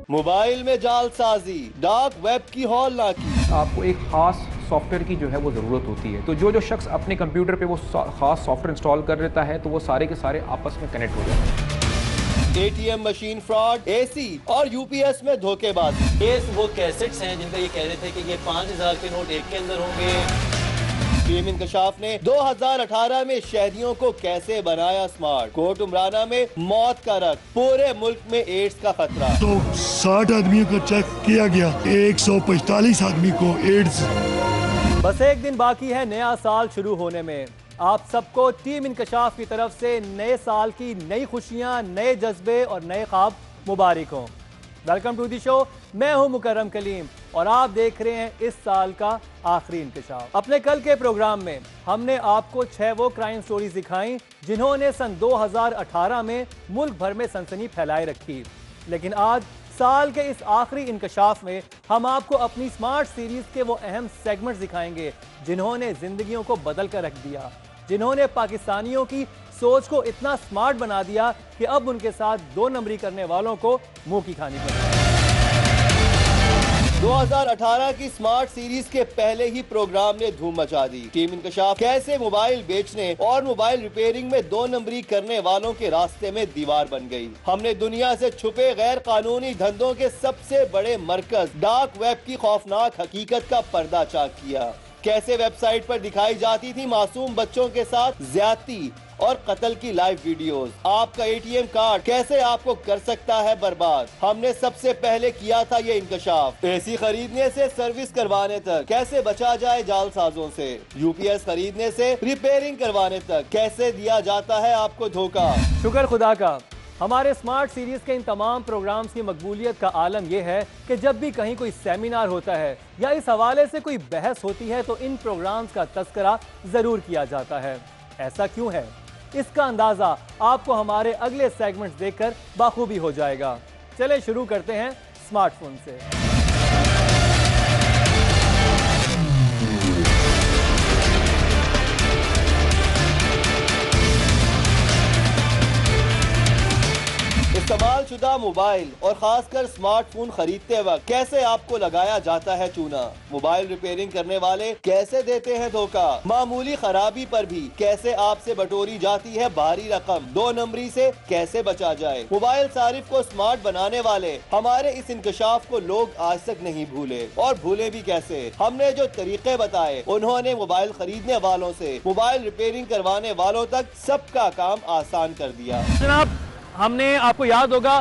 Mobile में जालसाजी, dark web की हौलनाकी। आपको एक खास सॉफ्टवेयर की जो है वो ज़रूरत होती है, तो जो शख्स अपने कंप्यूटर पे वो खास सॉफ्टवेयर इंस्टॉल कर लेता है तो वो सारे के सारे आपस में कनेक्ट हो जाते हैं। ATM मशीन फ्रॉड, AC और UPS में धोखेबाजी। ये वो कैसेट्स हैं जिनका ये कह रहे थे कि ये 5000 के नोट एक के अंदर होंगे। टीम इंकशाफ ने 2018 में शहरियों को कैसे बनाया स्मार्ट। कोट उमराना में मौत का रख, पूरे मुल्क में एड्स का खतरा। तो 60 आदमियों को चेक किया गया, 145 आदमी को एड्स। बस एक दिन बाकी है नया साल शुरू होने में। आप सबको टीम इंकशाफ की तरफ से नए साल की नई खुशियां, नए जज्बे और नए ख्वाब मुबारक हों। Welcome to the show. मैं हूं मुकर्रम कलीम और आप देख रहे हैं इस साल का आखिरी इंकशाफ। अपने कल के प्रोग्राम में हमने आपको 6 वो क्राइम स्टोरीज दिखाई जिन्होंने सन 2018 में मुल्क भर में सनसनी फैलाए रखी। लेकिन आज साल के इस आखिरी इंकशाफ में हम आपको अपनी स्मार्ट सीरीज के वो अहम सेगमेंट्स दिखाएंगे जिन्होंने जिंदगियों को बदल कर रख दिया, जिन्होंने पाकिस्तानियों की सोच को इतना स्मार्ट बना दिया कि अब उनके साथ 2 नंबरी करने वालों को मुंह की खानी पड़ी। 2018 की स्मार्ट सीरीज के पहले ही प्रोग्राम ने धूम मचा दी। टीम इंकशाफ कैसे मोबाइल बेचने और मोबाइल रिपेयरिंग में 2 नंबरी करने वालों के रास्ते में दीवार बन गई। हमने दुनिया से छुपे गैर कानूनी धंधों के सबसे बड़े मरकज डार्क वेब की खौफनाक हकीकत का पर्दा चाक किया। कैसे वेबसाइट पर दिखाई जाती थी मासूम बच्चों के साथ ज्यादती और कत्ल की लाइव वीडियोस। आपका ATM कार्ड कैसे आपको कर सकता है बर्बाद। हमने सबसे पहले किया था ये इंकशाफ। AC खरीदने से सर्विस करवाने तक कैसे बचा जाए जालसाजों से। UPS खरीदने से रिपेयरिंग करवाने तक कैसे दिया जाता है आपको धोखा। शुक्र खुदा का, हमारे स्मार्ट सीरीज के इन तमाम प्रोग्राम्स की मकबूलियत का आलम यह है कि जब भी कहीं कोई सेमिनार होता है या इस हवाले से कोई बहस होती है तो इन प्रोग्राम्स का तस्करा जरूर किया जाता है। ऐसा क्यों है, इसका अंदाजा आपको हमारे अगले सेगमेंट्स देखकर बाखूबी हो जाएगा। चलें शुरू करते हैं स्मार्टफोन से। इस्तेमाल शुदा मोबाइल और खासकर स्मार्टफोन खरीदते वक्त कैसे आपको लगाया जाता है चूना। मोबाइल रिपेयरिंग करने वाले कैसे देते हैं धोखा। मामूली खराबी पर भी कैसे आपसे बटोरी जाती है भारी रकम। 2 नंबरी से कैसे बचा जाए। मोबाइल सारिफ को स्मार्ट बनाने वाले हमारे इस इंकशाफ को लोग आज तक नहीं भूले, और भूले भी कैसे। हमने जो तरीके बताए उन्होंने मोबाइल खरीदने वालों से मोबाइल रिपेयरिंग करवाने वालों तक सबका काम आसान कर दिया। जनाब, हमने आपको याद होगा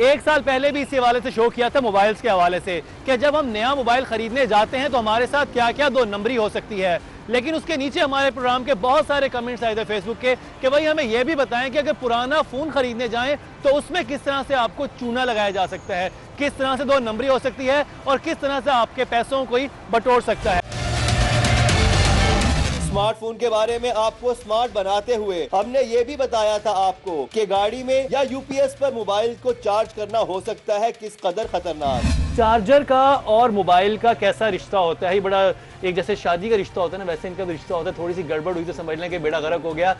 1 साल पहले भी इसी हवाले से शो किया था मोबाइल्स के हवाले से कि जब हम नया मोबाइल खरीदने जाते हैं तो हमारे साथ क्या क्या 2 नंबरी हो सकती है। लेकिन उसके नीचे हमारे प्रोग्राम के बहुत सारे कमेंट्स आए थे फेसबुक के कि भाई हमें यह भी बताएं कि अगर पुराना फोन खरीदने जाएं तो उसमें किस तरह से आपको चूना लगाया जा सकता है, किस तरह से 2 नंबरी हो सकती है और किस तरह से आपके पैसों को ही बटोर सकता है। स्मार्टफोन के बारे में आपको स्मार्ट बनाते हुए हमने ये भी बताया था आपको कि गाड़ी में या UPS पर मोबाइल को चार्ज करना हो सकता है किस कदर खतरनाक। चार्जर का और मोबाइल का कैसा रिश्ता होता है, बड़ा एक जैसे शादी का रिश्ता होता है ना, वैसे इनका भी रिश्ता होता है। थोड़ी सी गड़बड़ हुई तो समझ लें कि बेड़ा गर्क हो गया।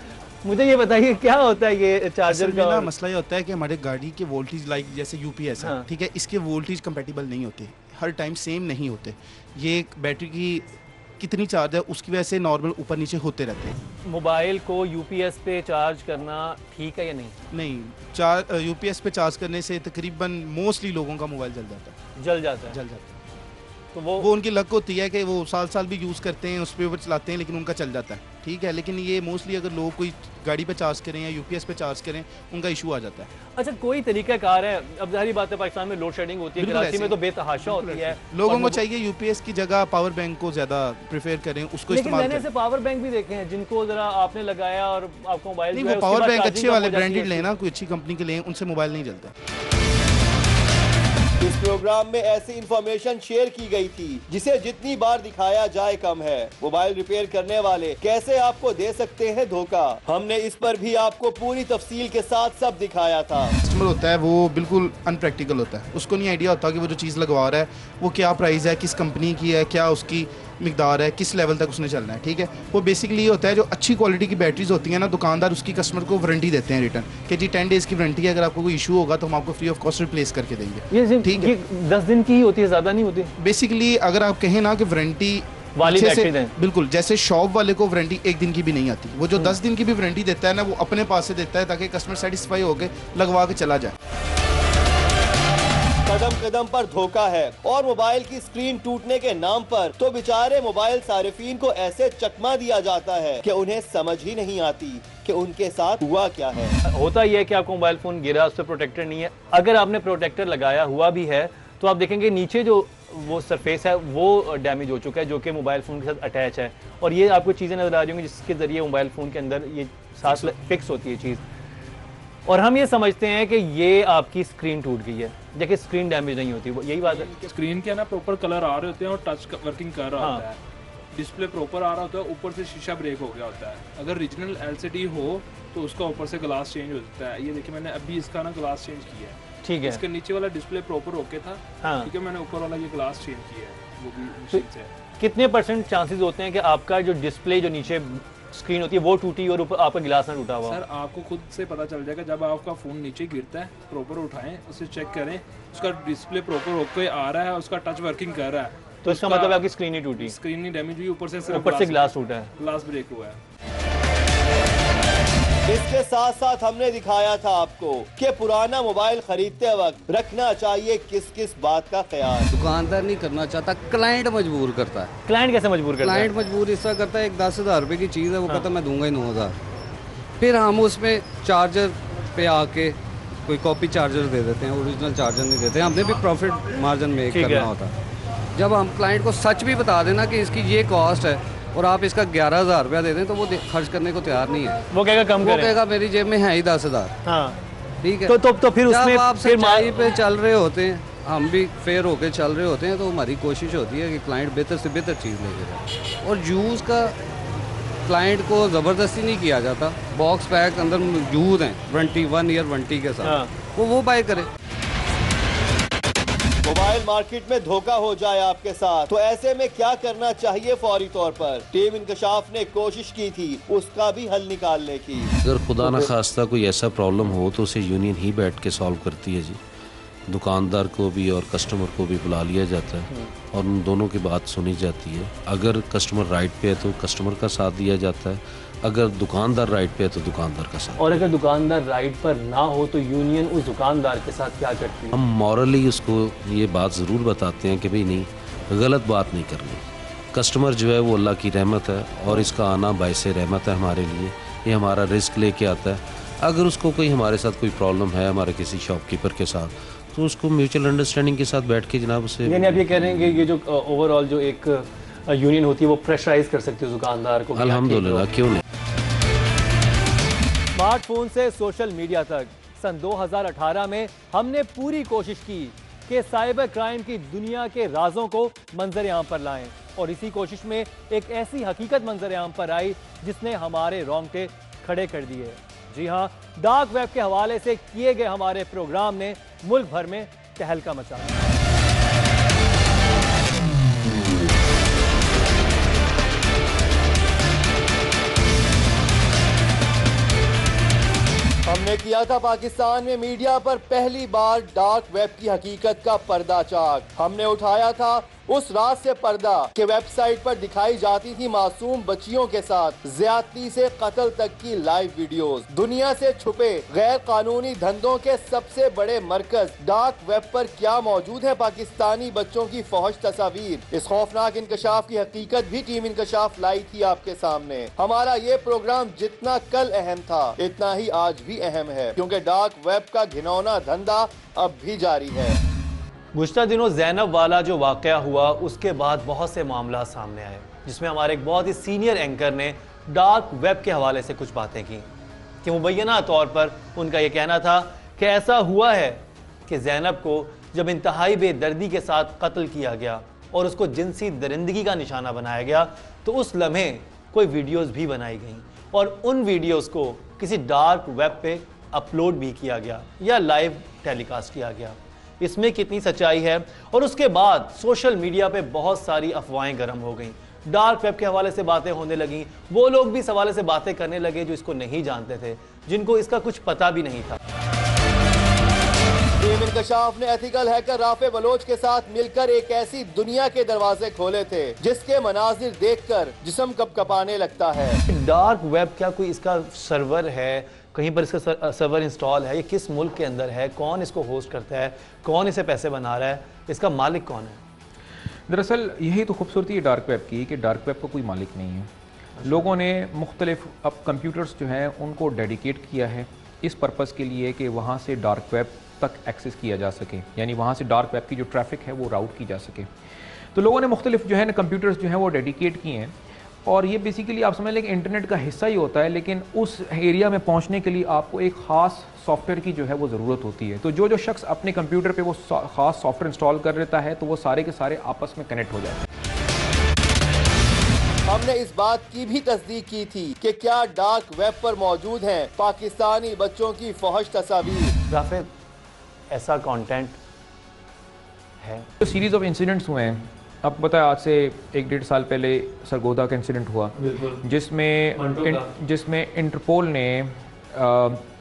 मुझे ये बताइए क्या होता है ये चार्जर का। मसला ये होता है कि हमारे गाड़ी के वोल्टेज लाइक जैसे UPS है, ठीक है, इसके वोल्टेज कंपेटिबल नहीं होते, हर टाइम सेम नहीं होते। ये बैटरी की कितनी चार्ज है उसकी वजह से नॉर्मल ऊपर नीचे होते रहते हैं। मोबाइल को UPS पे चार्ज करना ठीक है या नहीं? नहीं, UPS पे चार्ज करने से तकरीबन मोस्टली लोगों का मोबाइल जल जाता है। जल जाता है तो वो उनकी लक होती है कि वो साल भी यूज़ करते हैं, उस पर चलाते हैं, लेकिन उनका चल जाता है, ठीक है। लेकिन ये मोस्टली अगर लोग कोई गाड़ी पे चार्ज करें या UPS पे चार्ज करें उनका इशू आ जाता है। अच्छा, कोई तरीका कार है? अब जाहिर बात है पाकिस्तान में लोड शेडिंग होती है, कराची में तो बेतहाशा होती है। लोगों को चाहिए UPS की जगह पावर बैंक को ज्यादा प्रेफर करें, उसको इस्तेमाल करें। मैंने ऐसे पावर बैंक भी देखे हैं जिनको जरा आपने लगाया और आपको मोबाइल नहीं, वो पावर बैंक अच्छे वाले ब्रांडेड लेना, कोई अच्छी कंपनी के लें, उनसे मोबाइल नहीं जलता। इस प्रोग्राम में ऐसी इंफॉर्मेशन शेयर की गई थी जिसे जितनी बार दिखाया जाए कम है। मोबाइल रिपेयर करने वाले कैसे आपको दे सकते हैं धोखा, हमने इस पर भी आपको पूरी तफसील के साथ सब दिखाया था। कस्टमर होता है वो बिल्कुल अनप्रैक्टिकल होता है, उसको नहीं आइडिया होता कि वो जो चीज़ लगवा रहा है वो क्या प्राइस है, किस कंपनी की है, क्या उसकी मिकदार है, किस लेवल तक उसने चलना है। ठीक है, वो बेसिकली ये होता है जो अच्छी क्वालिटी की बैटरीज होती हैं ना, दुकानदार उसकी कस्टमर को वारंटी देते हैं रिटर्न कि जी 10 डेज़ की वारंटी है, अगर आपको कोई इशू होगा तो हम आपको फ्री ऑफ कॉस्ट रिप्लेस करके देंगे। ठीक है, 10 दिन की ही होती है, ज़्यादा नहीं होती। बेसिकली अगर आप कहें ना कि वारंटी वाली अच्छे से, बैटरी दें। बिल्कुल जैसे शॉप वाले को वारंटी 1 दिन की भी नहीं आती, वो जो 10 दिन की भी वारंटी देता है ना वो अपने पास से देता है ताकि कस्टमर सेटिस्फाई होकर लगवा के चला जाए। कदम कदम पर धोखा है और मोबाइल की स्क्रीन टूटने के नाम पर तो बेचारे मोबाइल सारिफीन को ऐसे चकमा दिया जाता है कि उन्हें समझ ही नहीं आती कि उनके साथ हुआ क्या है। होता यह है कि आपको मोबाइल फोन गिरा, उस पर प्रोटेक्टर नहीं है। अगर आपने प्रोटेक्टर लगाया हुआ भी है तो आप देखेंगे नीचे जो वो सरफेस है वो डैमेज हो चुका है जो कि मोबाइल फ़ोन के साथ अटैच है, और ये आपको चीज़ें नज़र आ रही होंगी जिसके ज़रिए मोबाइल फ़ोन के अंदर ये साथ फिक्स होती है चीज़, और हम ये समझते हैं कि ये आपकी स्क्रीन टूट गई है, देखिए स्क्रीन डैमेज नहीं होती। यही बात है, स्क्रीन के ना प्रॉपर कलर आ रहे होते हैं और टच वर्किंग कर रहा होता है, डिस्प्ले प्रॉपर आ रहा होता है, ऊपर से शीशा ब्रेक हो गया होता है। अगर रीजनल LCD हो तो उसका ऊपर से ग्लास चेंज हो जाता है। ये देखिए मैंने अभी इसका ना ग्लास चेंज किया है, ठीक है, इसके नीचे वाला डिस्प्ले प्रॉपर ओके था, ठीक है, मैंने ऊपर वाला ये ग्लास चेंज किया है वो भी मशीन से। कितने % चांसेस होते हैं कि आपका जो डिस्प्ले जो नीचे स्क्रीन होती है वो टूटी और ऊपर आपका गिलास ना टूटा हुआ? सर आपको खुद से पता चल जाएगा जब आपका फ़ोन नीचे गिरता है, प्रॉपर उठाएं, उसे चेक करें, उसका डिस्प्ले प्रॉपर होकर आ रहा है, उसका टच वर्किंग कर रहा है, तो इसका मतलब आपकी स्क्रीन ही टूटी, स्क्रीन नहीं डैमेज हुई, ऊपर से ग्लास टूटा है, ग्लास ब्रेक हुआ है। इसके साथ साथ हमने दिखाया था आपको कि पुराना मोबाइल खरीदते वक्त रखना चाहिए किस किस बात का ख्याल। दुकानदार नहीं करना चाहता, क्लाइंट मजबूर करता है। क्लाइंट कैसे मजबूर करता है? क्लाइंट मजबूर इस तरह करता है, एक 10,000 रुपये की चीज़ है, वो कहता है मैं दूंगा ही 9,000, फिर हम उसमें चार्जर पे आके कोई कॉपी चार्जर दे देते हैं, ओरिजिनल चार्जर नहीं देते हैं, हमने भी प्रॉफिट मार्जिन मेक करना होता है। जब हम क्लाइंट को सच भी बता देना कि इसकी ये कॉस्ट है और आप इसका 11,000 रुपया दे दें तो वो खर्च करने को तैयार नहीं है, वो कहेगा कम करें, वो कहेगा मेरी जेब में है ही 10,000। हाँ ठीक है, तो फिर उसमें आप सच्चाई पे चल रहे होते हैं, हम भी फेयर होके चल रहे होते हैं, तो हमारी कोशिश होती है कि क्लाइंट बेहतर से बेहतर चीज़ लेके जाए, और यूज़ का क्लाइंट को ज़बरदस्ती नहीं किया जाता। बॉक्स पैक अंदर मौजूद हैं वारंटी 1 ईयर वारंटी के साथ, वो बाय करे। मोबाइल मार्केट में धोखा हो जाए आपके साथ तो ऐसे में क्या करना चाहिए फौरी तौर पर? टीम इंकशाफ ने कोशिश की थी उसका भी हल निकालने की। अगर खुदा न खास्ता कोई ऐसा प्रॉब्लम हो तो उसे यूनियन ही बैठ के सॉल्व करती है जी। दुकानदार को भी और कस्टमर को भी बुला लिया जाता है और उन दोनों की बात सुनी जाती है। अगर कस्टमर राइट पे है तो कस्टमर का साथ दिया जाता है, अगर दुकानदार राइट पे है तो दुकानदार का साथ। और अगर दुकानदार राइट पर ना हो तो यूनियन उस दुकानदार के साथ क्या करती है? हम मॉरली उसको ये बात ज़रूर बताते हैं कि भाई नहीं, गलत बात नहीं करनी। कस्टमर जो है वो अल्लाह की रहमत है और इसका आना बाइसे रहमत है हमारे लिए, ये हमारा रिस्क लेके आता है। अगर उसको कोई हमारे साथ कोई प्रॉब्लम है हमारे किसी शॉपकीपर के साथ तो उसको म्यूचुअल अंडरस्टैंडिंग के साथ बैठ के जनाब उससे, यानी आप ये कह रहे हैं कि ये जो ओवरऑल जो एक यूनियन होती है वो प्रेशराइज कर सकती है दुकानदार को? अल्हम्दुलिल्लाह, क्यों नहीं। स्मार्टफोन से सोशल मीडिया तक सन 2018 में हमने पूरी कोशिश की कि साइबर क्राइम की दुनिया के राजों को मंजर आम पर लाएं, और इसी कोशिश में एक ऐसी हकीकत मंजर आम पर आई जिसने हमारे रोंगटे खड़े कर दिए। जी हाँ, डार्क वेब के हवाले से किए गए हमारे प्रोग्राम ने मुल्क भर में तहलका मचाया। हमने किया था पाकिस्तान में मीडिया पर पहली बार डार्क वेब की हकीकत का पर्दा चाक। हमने उठाया था उस रात से पर्दा के वेबसाइट पर दिखाई जाती थी मासूम बच्चियों के साथ ज्यादती से कत्ल तक की लाइव वीडियोस। दुनिया से छुपे गैर कानूनी धंधों के सबसे बड़े मरकज डार्क वेब पर क्या मौजूद है पाकिस्तानी बच्चों की फौज तस्वीर। इस खौफनाक इंकशाफ की हकीकत भी टीम इंकशाफ लाई थी आपके सामने। हमारा ये प्रोग्राम जितना कल अहम था इतना ही आज भी अहम है, क्योंकि डार्क वेब का घिनौना धंधा अब भी जारी है। गुज़श्ता दिनों ज़ैनब वाला जो वाक़या हुआ उसके बाद बहुत से मामला सामने आए जिसमें हमारे एक बहुत ही सीनियर एंकर ने डार्क वेब के हवाले से कुछ बातें की कि मुबैना तौर पर उनका ये कहना था कि ऐसा हुआ है कि ज़ैनब को जब इंतहाई बेदर्दी के साथ कत्ल किया गया और उसको जिनसी दरिंदगी का निशाना बनाया गया, तो उस लम्हे कोई वीडियोस भी बनाई गई और उन वीडियोस को किसी डार्क वेब पे अपलोड भी किया गया या लाइव टेलीकास्ट किया गया। इसमें कितनी सच्चाई है? और उसके बाद सोशल मीडिया पे बहुत सारी अफवाहें गर्म हो गई, डार्क वेब के हवाले से बातें होने लगी। वो लोग भी इस हवाले से बातें करने लगे जो इसको नहीं जानते थे, जिनको इसका कुछ पता भी नहीं था। टीम इंकशाफ ने एथिकल हैकर राफे बलोच के साथ मिलकर एक ऐसी दुनिया के दरवाजे खोले थे जिसके मनाजिर देखकर जिस्म कपकपाने लगता है। डार्क वेब क्या कोई इसका सर्वर है, कहीं पर इसका सर्वर इंस्टॉल है? ये किस मुल्क के अंदर है? कौन इसको होस्ट करता है? कौन इसे पैसे बना रहा है? इसका मालिक कौन है? दरअसल यही तो खूबसूरती है डार्क वेब की कि डार्क वेब का कोई मालिक नहीं है। लोगों ने मुख्तलिफ अब कंप्यूटर्स जो हैं उनको डेडिकेट किया है इस पर्पज़ के लिए कि वहाँ से डार्क वेब तक एक्सेस किया जा सके, यानी वहाँ से डार्क वेब की जो ट्रैफिक है वो राउट की जा सके। तो लोगों ने मुख्तलिफ जो है ना कंप्यूटर्स जो हैं वो डेडिकेट किए हैं और ये बेसिकली आप समझ लें कि इंटरनेट का हिस्सा ही होता है, लेकिन उस एरिया में पहुंचने के लिए आपको एक ख़ास सॉफ्टवेयर की जो है वो ज़रूरत होती है। तो जो शख्स अपने कंप्यूटर पे वो ख़ास सॉफ्टवेयर इंस्टॉल कर लेता है तो वो सारे के सारे आपस में कनेक्ट हो जाते हैं। हमने इस बात की भी तस्दीक की थी कि क्या डार्क वेब पर मौजूद हैं पाकिस्तानी बच्चों की फहश तस्वीर। राफे, ऐसा कंटेंट है? जो सीरीज़ ऑफ इंसिडेंट्स हुए हैं, आपको पता है आज से 1-1.5 साल पहले सरगोदा का इंसिडेंट हुआ जिसमें इंटरपोल ने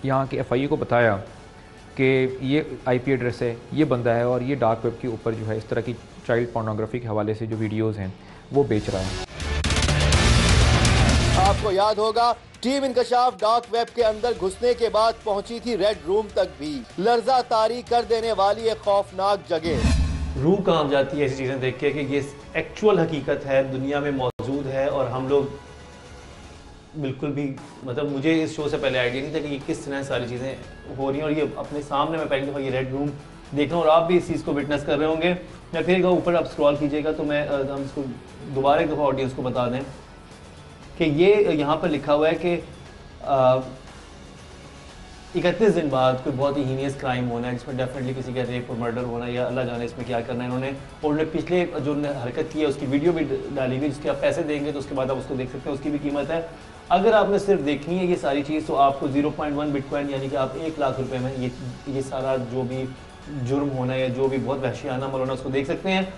यहाँ के FIA को बताया कि ये IP एड्रेस है, ये बंदा है और ये डार्क वेब के ऊपर जो है इस तरह की चाइल्ड पोर्नोग्राफी के हवाले से जो वीडियोज़ हैं वो बेच रहा है। आपको याद होगा टीम इंकशाफ डार्क वेब के अंदर घुसने के बाद पहुंची थी रेड रूम तक भी, लर्जा तारी कर देने वाली एक खौफनाक जगह। रूह कांप जाती है ऐसी चीज़ें देख के कि ये एक्चुअल हकीकत है, दुनिया में मौजूद है और हम लोग बिल्कुल भी, मतलब मुझे इस शो से पहले आइडिया नहीं था कि ये किस तरह सारी चीज़ें हो रही हैं और ये अपने सामने मैं पहली दफ़ा ये रेड रूम देख रहा हूँ और आप भी इस चीज़ को विटनेस कर रहे होंगे। मैं फिर ऊपर आप स्क्रॉल कीजिएगा तो मैं हम इसको दोबारा एक दफ़ा ऑडियंस को बता दें कि ये यहाँ पर लिखा हुआ है कि 31 दिन बाद कोई बहुत ही हीनियस क्राइम होना है जिसमें डेफिनेटली किसी का रेप और मर्डर होना है या अल्लाह जाने इसमें क्या करना है इन्होंने। और उन्होंने पिछले जो हरकत की है उसकी वीडियो भी डाली हुई जिसके आप पैसे देंगे तो उसके बाद आप उसको देख सकते हैं, उसकी भी कीमत है। अगर आपने सिर्फ देखनी है ये सारी चीज़ तो आपको 0.1 बिटकॉइन यानी कि आप 1 लाख रुपये में ये सारा जो भी जुर्म होना है या जो भी बहुत वहशियाना अमल होना उसको देख सकते हैं।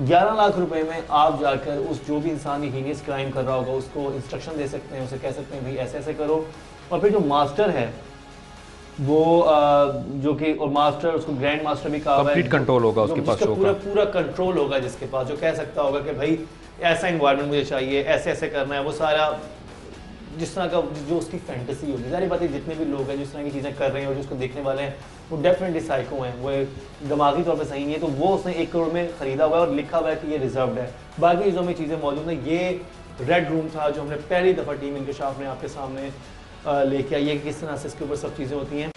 11 लाख रुपए में आप जाकर उस जो भी इंसान हीनियस क्राइम कर रहा होगा उसको इंस्ट्रक्शन दे सकते हैं, उसे कह सकते हैं भाई ऐसे ऐसे करो। और फिर जो मास्टर है वो जो कि और मास्टर उसको ग्रैंड मास्टर भी कहा कंप्लीट कंट्रोल होगा उसके पास, पूरा कंट्रोल होगा जिसके पास, जो कह सकता होगा कि भाई ऐसा इन्वायरमेंट मुझे चाहिए, ऐसे ऐसे करना है, वो सारा जिस तरह का जो उसकी फैंटेसी होगी। सारी बातें जितने भी लोग हैं जिस तरह की चीज़ें कर रहे हैं और जिसको देखने वाले हैं वो डेफिनेटली साइको हैं, वो दिमागी तौर पे सही नहीं है। तो वो उसने 1 करोड़ में ख़रीदा हुआ है और लिखा हुआ है कि ये रिजर्व्ड है, बाकी चीज़ों में चीज़ें मौजूद हैं। ये रेड रूम था जो हमने पहली दफ़ा टीम इंकशाफ ने आपके सामने लेके आई है कि किस तरह से इसके ऊपर सब चीज़ें होती हैं।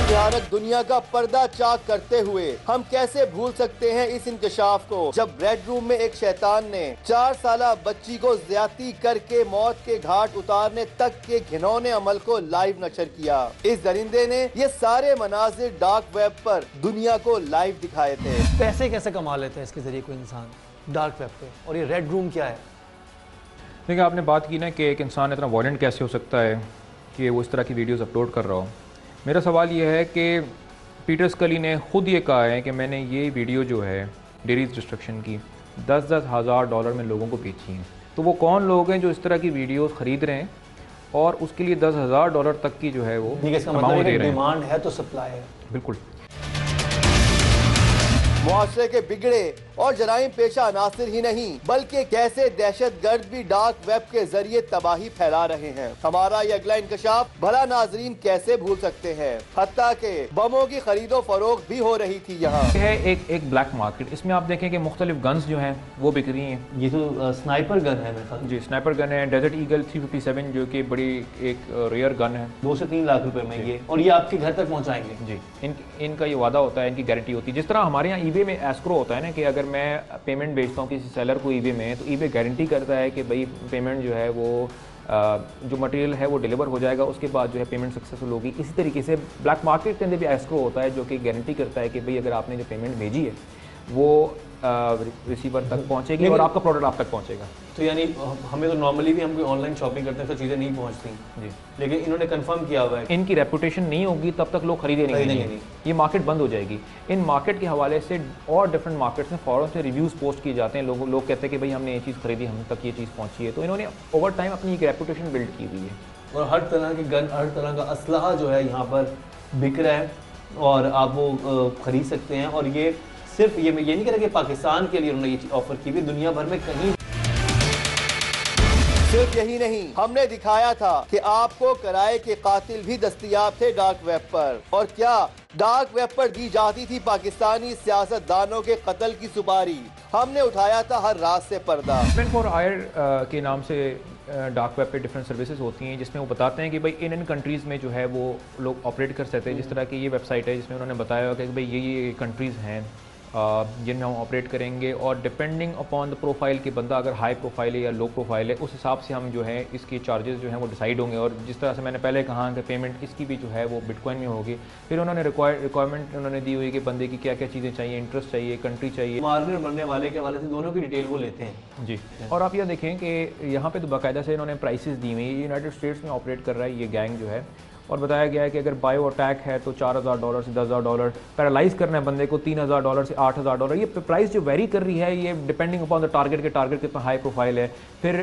भयानक दुनिया का पर्दा चाक करते हुए हम कैसे भूल सकते हैं इस इंकशाफ को, जब रेड रूम में एक शैतान ने 4 साला बच्ची को ज्यादती करके मौत के घाट उतारने तक के घिनौने अमल को लाइव नशर किया। इस दरिंदे ने ये सारे मनाजिर डार्क वेब पर दुनिया को लाइव दिखाए थे। पैसे कैसे कमा लेते हैं इसके जरिए कोई इंसान डार्क वेब पे, और ये रेड रूम क्या है? देखिए आपने बात की ना कि एक इंसान इतना वायलेंट कैसे हो सकता है कि वो इस तरह की वीडियोस अपलोड कर रहा हो। मेरा सवाल ये है कि पीटर स्कली ने ख़ुद ये कहा है कि मैंने ये वीडियो जो है डेरीज डिस्ट्रक्शन की 10-10 हज़ार डॉलर में लोगों को बेची हैं। तो वो कौन लोग हैं जो इस तरह की वीडियोस ख़रीद रहे हैं और उसके लिए 10,000 डॉलर तक की जो है वो अमाउंट दे रहे हैं। डिमांड है तो सप्लाई है। बिल्कुल। मुआशरे के बिगड़े और जराइम पेशा अनासिर ही नहीं बल्कि कैसे दहशतगर्द भी डार्क वेब के जरिए तबाही फैला रहे हैं। हमारा ये अगला इंकशाफ भला नाजरीन कैसे भूल सकते हैं, हत्ता के बमों की खरीदो फरोख्त भी हो रही थी। यहाँ है एक ब्लैक मार्केट, इसमें आप देखें कि मुख्तलिफ गन्स जो हैं वो बिक रही हैं। ये तो स्नाइपर गन है मेरे ख्याल। जी स्नाइपर गन है, डेजर्ट ईगल 357 जो कि बड़ी एक रेयर गन है, 2 से 3 लाख रुपए में ये, और ये आपके घर तक पहुँचाएंगे। जी इनका ये वादा होता है, इनकी गारंटी होती है। जिस तरह हमारे यहाँ ईबे में एस्क्रो होता है ना कि अगर मैं पेमेंट भेजता हूँ किसी सेलर को ईबे में तो ईबे गारंटी करता है कि भाई पेमेंट जो है वो जो मटेरियल है वो डिलीवर हो जाएगा, उसके बाद जो है पेमेंट सक्सेसफुल होगी। इसी तरीके से ब्लैक मार्केट के अंदर भी एस्क्रो होता है जो कि गारंटी करता है कि भाई अगर आपने जो पेमेंट भेजी है वो रिसीवर तक पहुंचेगी और आपका प्रोडक्ट आप तक पहुंचेगा। तो यानी हमें तो नॉर्मली भी हम कोई ऑनलाइन शॉपिंग करते हैं तो चीज़ें नहीं पहुंचती जी, लेकिन इन्होंने कंफर्म किया हुआ है इनकी रेपुटेशन नहीं होगी तब तक लोग खरीदेंगे नहीं, ये मार्केट बंद हो जाएगी। इन मार्केट के हवाले से और डिफरेंट मार्केट्स में फ़ौरन से रिव्यूज़ पोस्ट किए जाते हैं, लोग कहते हैं कि भाई हमने ये चीज़ खरीदी, हम तक ये चीज़ पहुँची है। तो इन्होंने ओवर टाइम अपनी एक रेपुटेशन बिल्ड की हुई है और हर तरह की गन, हर तरह का असलहा जो है यहाँ पर बिक रहा है और आप वो खरीद सकते हैं। और ये सिर्फ ये नहीं कह रहा कि पाकिस्तान के लिए उन्होंने ये ऑफर की हुई, दुनिया भर में कहीं। सिर्फ यही नहीं, हमने दिखाया था कि आपको किराए के कातिल भी दस्तयाब थे डार्क वेब पर। और क्या डार्क वेब पर दी जाती थी पाकिस्तानी सियासतदानों के कत्ल की सुपारी? हमने उठाया था हर रात से पर्दा। फॉर आयर के नाम से डार्क वेब पे डिफरेंट सर्विसेज होती हैं जिसमें वो बताते हैं कि भाई इन कंट्रीज़ में जो है वो लोग ऑपरेट कर सकते हैं। जिस तरह की ये वेबसाइट है जिसमें उन्होंने बताया कि भाई ये कंट्रीज़ हैं जिनमें हम ऑपरेट करेंगे और डिपेंडिंग अपॉन द प्रोफाइल के बंदा अगर हाई प्रोफाइल है या लो प्रोफाइल है उस हिसाब से हम जो है इसके चार्जेस जो हैं वो डिसाइड होंगे। और जिस तरह से मैंने पहले कहा कि पेमेंट इसकी भी जो है वो बिटकॉइन में होगी। फिर उन्होंने रिक्वायरमेंट उन्होंने दी हुई कि बंदे की क्या क्या चीज़ें चाहिए, इंटरेस्ट चाहिए, कंट्री चाहिए, मारने मरने वाले के हवाले से दोनों की डिटेल वो लेते हैं जी। और आप यह देखें कि यहाँ पे तो बाकायदा से इन्होंने प्राइसेस दी हुई है। यूनाइटेड स्टेट्स में ऑपरेट कर रहा है ये गैंग जो है और बताया गया है कि अगर बायो अटैक है तो $4,000 से $10,000, पैरालाइज करना है बंदे को $3,000 से $8,000। ये प्राइस जो वेरी कर रही है ये डिपेंडिंग अपॉन द टारगेट के टारगेट कितना हाई प्रोफाइल है। फिर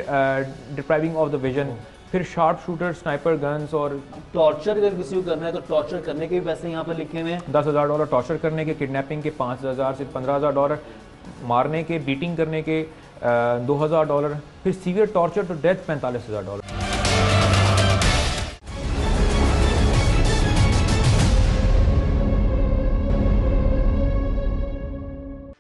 डिप्राइविंग ऑफ द विजन, फिर शार्प शूटर, स्नाइपर गन्स और टॉर्चर अगर किसी को करना है तो टॉर्चर करने के भी पैसे यहाँ पर लिखे हुए हैं। $10,000 टॉर्चर करने के, किडनैपिंग के $5,000 से $15,000, मारने के, बीटिंग करने के $2,000, फिर सीवियर टॉर्चर टू डेथ $45,000।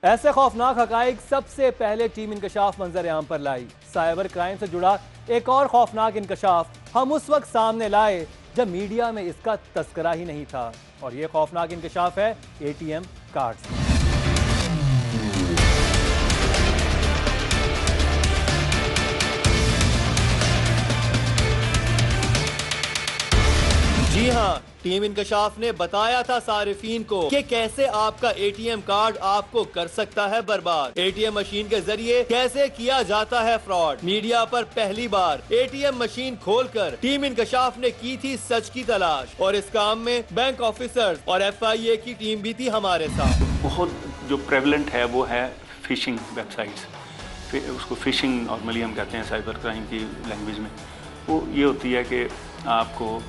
ऐसे खौफनाक हकाइक सबसे पहले टीम इंकशाफ मंजर आम पर लाई। साइबर क्राइम से जुड़ा एक और खौफनाक इंकशाफ हम उस वक्त सामने लाए जब मीडिया में इसका तस्करा ही नहीं था। और ये खौफनाक इंकशाफ है ATM कार्ड्स। जी हाँ, टीम इंकशाफ ने बताया था सारिफीन को कि कैसे आपका ATM कार्ड आपको कर सकता है बर्बाद। ATM मशीन के जरिए कैसे किया जाता है फ्रॉड। मीडिया पर पहली बार ATM मशीन खोलकर टीम इंकशाफ ने की थी सच की तलाश और इस काम में बैंक ऑफिसर्स और FIA की टीम भी थी हमारे साथ। बहुत जो प्रेवलेंट है वो है फिशिंग वेबसाइट्स, उसको फिशिंग नॉर्मली हम कहते हैं साइबर क्राइम की लैंग्वेज में। वो ये होती है कि आपको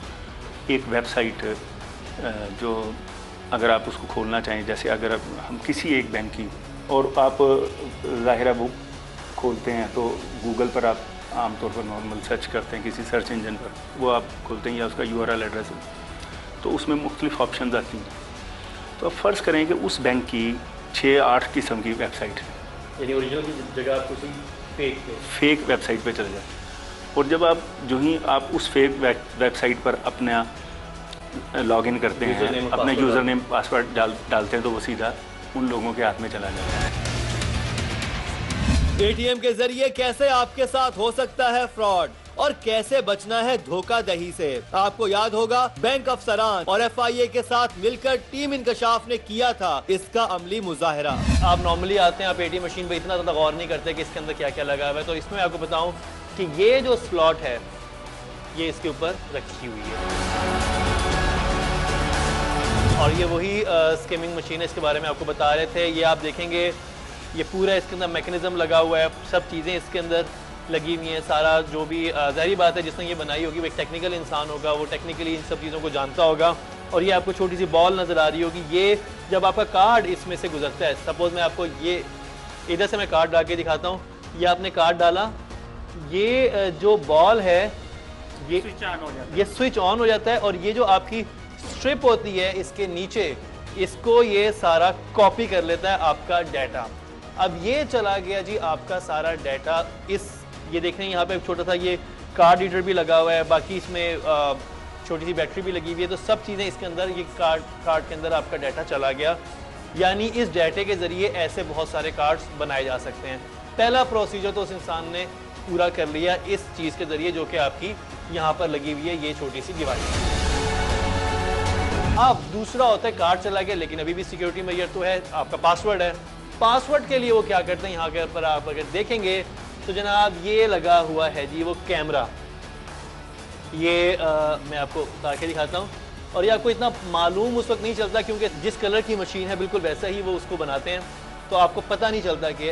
एक वेबसाइट जो अगर आप उसको खोलना चाहें, जैसे अगर हम किसी एक बैंक की और आप ज़ाहिर है वो खोलते हैं तो गूगल पर आप आमतौर पर नॉर्मल सर्च करते हैं किसी सर्च इंजन पर, वो आप खोलते हैं या उसका URL एड्रेस है तो उसमें मुख्तलिफ ऑप्शन आती हैं। तो अब फ़र्ज़ करें कि उस बैंक की 6-8 किस्म की वेबसाइट है, यानी ओरिजिनल की जगह आप किसी फेक वेबसाइट पे चले जाते हैं। और जब आप जो ही आप उस फेक वेबसाइट पर अपना लॉगिन करते हैं, अपना यूज़र नेम पासवर्ड डालते हैं तो वो सीधा उन लोगों के हाथ में चला जाता है। ATM के जरिए कैसे आपके साथ हो सकता है फ्रॉड और कैसे बचना है धोखाधड़ी से। आपको याद होगा बैंक अफसरान और FIA के साथ मिलकर टीम इंकशाफ ने किया था इसका अमली मुजाहरा। आप नॉर्मली आते हैं, आप ATM मशीन पे इतना ज़्यादा गौर नहीं करते कि इसके अंदर क्या क्या लगा हुआ है। तो इसमें आपको बताऊं कि ये जो स्लॉट है ये इसके ऊपर रखी हुई है और ये वही स्किमिंग मशीन है, इसके बारे में आपको बता रहे थे। ये आप देखेंगे ये पूरा इसके अंदर मैकेनिज्म लगा हुआ है, सब चीज़ें इसके अंदर लगी हुई हैं। सारा जो भी ज़ाहिर बात है जिसने ये बनाई होगी वो एक टेक्निकल इंसान होगा, वो टेक्निकली इन सब चीज़ों को जानता होगा। और ये आपको छोटी सी बॉल नज़र आ रही होगी, ये जब आपका कार्ड इसमें से गुजरता है, सपोज मैं आपको ये इधर से मैं कार्ड डाल के दिखाता हूँ, ये आपने कार्ड डाला, ये जो बॉल है ये स्विच ऑन हो जाता है और ये जो आपकी स्ट्रिप होती है इसके नीचे, इसको ये सारा कॉपी कर लेता है आपका डाटा। अब ये चला गया जी आपका सारा डाटा। इस ये देख रहे हैं यहाँ पे एक छोटा सा ये कार्ड रीडर भी लगा हुआ है, बाकी इसमें छोटी सी बैटरी भी लगी हुई है, तो सब चीज़ें इसके अंदर ये कार्ड के अंदर आपका डाटा चला गया। यानी इस डाटे के ज़रिए ऐसे बहुत सारे कार्ड्स बनाए जा सकते हैं। पहला प्रोसीजर तो उस इंसान ने पूरा कर लिया इस चीज़ के ज़रिए जो कि आपकी यहाँ पर लगी हुई है, ये छोटी सी डिवाइस। अब दूसरा होता है कार्ड चला गया, लेकिन अभी भी सिक्योरिटी मेजर तो है, आपका पासवर्ड है। पासवर्ड के लिए वो क्या करते हैं, यहाँ के ऊपर आप अगर देखेंगे तो जनाब ये लगा हुआ है जी वो कैमरा। ये मैं आपको उतार के दिखाता हूँ, और ये आपको इतना मालूम उस वक्त नहीं चलता क्योंकि जिस कलर की मशीन है बिल्कुल वैसा ही वो उसको बनाते हैं, तो आपको पता नहीं चलता कि